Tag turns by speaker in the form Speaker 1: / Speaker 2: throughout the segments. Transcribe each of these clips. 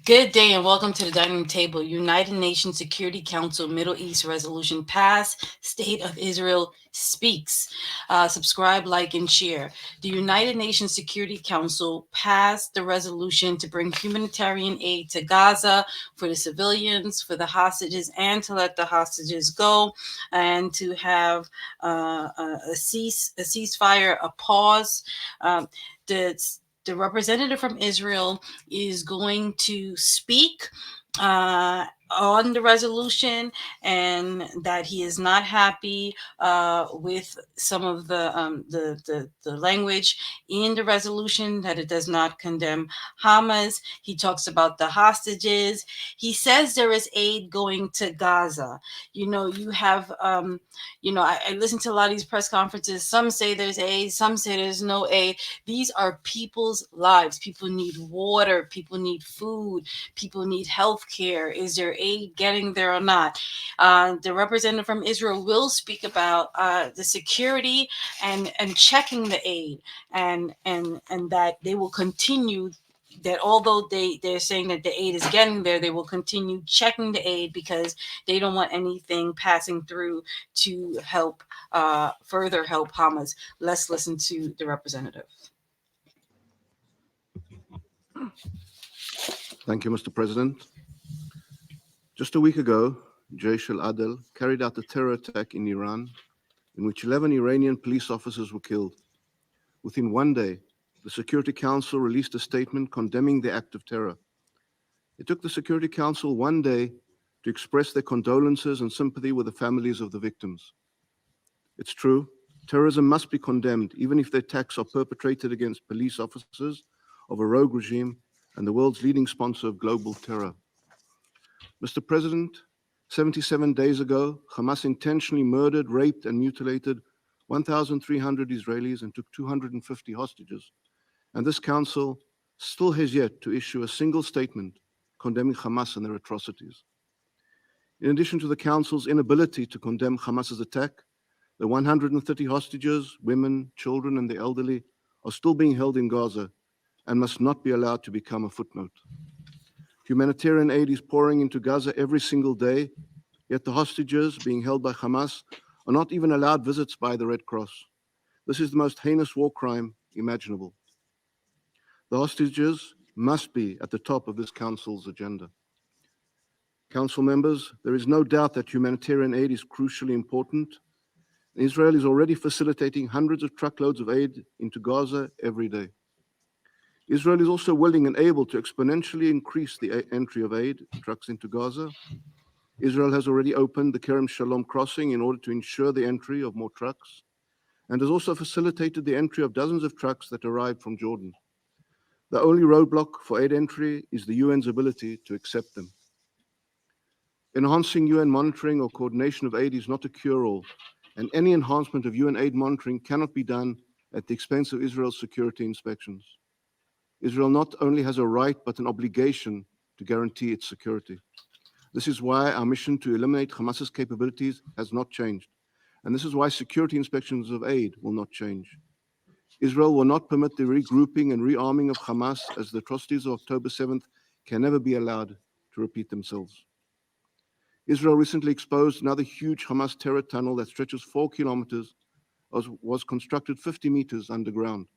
Speaker 1: Good day and welcome to the dining room table. United Nations Security Council Middle East Resolution passed. State of Israel speaks. Subscribe, like, and share. The United Nations Security Council passed the resolution to bring humanitarian aid to Gaza for the civilians, for the hostages, and to let the hostages go, and to have a ceasefire, a pause. The the representative from Israel is going to speak on the resolution, and that he is not happy with some of the language in the resolution, that it does not condemn Hamas. He talks about the hostages. He says there is aid going to Gaza. You have, I listen to a lot of these press conferences. Some say there's aid, some say there's no aid. These are people's lives. People need water, people need food, people need health care. Is there aid getting there or not? The representative from Israel will speak about the security and checking the aid, and that they will continue, that although they're saying that the aid is getting there, they will continue checking the aid because they don't want anything passing through to help further help Hamas. Let's listen to the representative.
Speaker 2: Thank you, Mr. President. Just a week ago, Jaish al-Adl carried out a terror attack in Iran in which 11 Iranian police officers were killed. Within one day, the Security Council released a statement condemning the act of terror. It took the Security Council one day to express their condolences and sympathy with the families of the victims. It's true, terrorism must be condemned, even if the attacks are perpetrated against police officers of a rogue regime and the world's leading sponsor of global terror. Mr. President, 77 days ago, Hamas intentionally murdered, raped, and mutilated 1,300 Israelis and took 250 hostages. And this council still has yet to issue a single statement condemning Hamas and their atrocities. In addition to the council's inability to condemn Hamas's attack, the 130 hostages, women, children, and the elderly are still being held in Gaza and must not be allowed to become a footnote. Humanitarian aid is pouring into Gaza every single day, yet the hostages being held by Hamas are not even allowed visits by the Red Cross. This is the most heinous war crime imaginable. The hostages must be at the top of this council's agenda. Council members, there is no doubt that humanitarian aid is crucially important. Israel is already facilitating hundreds of truckloads of aid into Gaza every day. Israel is also willing and able to exponentially increase the entry of aid trucks into Gaza. Israel has already opened the Kerem Shalom crossing in order to ensure the entry of more trucks, and has also facilitated the entry of dozens of trucks that arrived from Jordan. The only roadblock for aid entry is the UN's ability to accept them. Enhancing UN monitoring or coordination of aid is not a cure-all, and any enhancement of UN aid monitoring cannot be done at the expense of Israel's security inspections. Israel not only has a right, but an obligation to guarantee its security. This is why our mission to eliminate Hamas's capabilities has not changed. And this is why security inspections of aid will not change. Israel will not permit the regrouping and rearming of Hamas, as the atrocities of October 7th can never be allowed to repeat themselves. Israel recently exposed another huge Hamas terror tunnel that stretches 4 kilometers, was constructed 50 meters underground.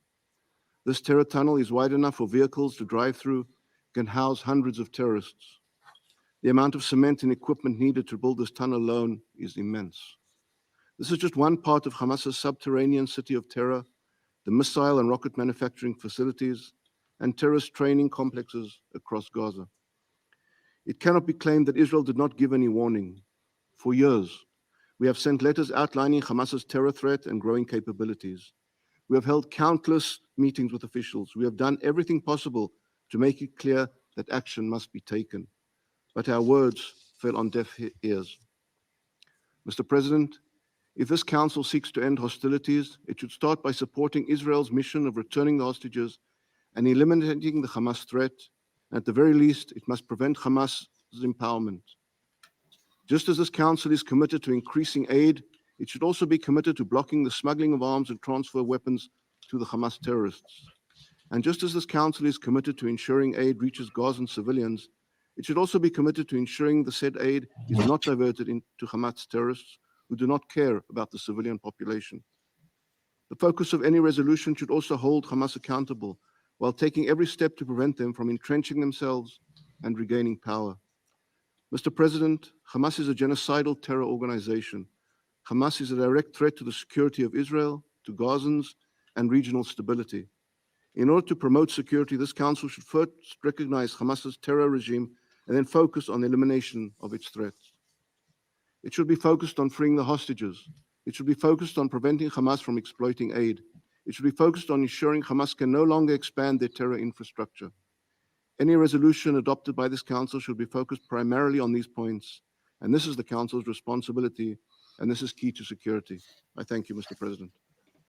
Speaker 2: This terror tunnel is wide enough for vehicles to drive through, can house hundreds of terrorists. The amount of cement and equipment needed to build this tunnel alone is immense. This is just one part of Hamas's subterranean city of terror, the missile and rocket manufacturing facilities, and terrorist training complexes across Gaza. It cannot be claimed that Israel did not give any warning. For years, we have sent letters outlining Hamas's terror threat and growing capabilities. We have held countless meetings with officials. We have done everything possible to make it clear that action must be taken. But our words fell on deaf ears. Mr. President, if this council seeks to end hostilities, it should start by supporting Israel's mission of returning the hostages and eliminating the Hamas threat. At the very least, it must prevent Hamas's empowerment. Just as this council is committed to increasing aid, it should also be committed to blocking the smuggling of arms and transfer of weapons to the Hamas terrorists. And just as this Council is committed to ensuring aid reaches Gazan civilians, it should also be committed to ensuring the said aid is not diverted into Hamas terrorists who do not care about the civilian population. The focus of any resolution should also hold Hamas accountable while taking every step to prevent them from entrenching themselves and regaining power. Mr. President, Hamas is a genocidal terror organization. Hamas is a direct threat to the security of Israel, to Gazans, and regional stability. In order to promote security, this Council should first recognize Hamas's terror regime and then focus on the elimination of its threats. It should be focused on freeing the hostages. It should be focused on preventing Hamas from exploiting aid. It should be focused on ensuring Hamas can no longer expand their terror infrastructure. Any resolution adopted by this Council should be focused primarily on these points, and this is the Council's responsibility, and this is key to security. I thank you, Mr. President.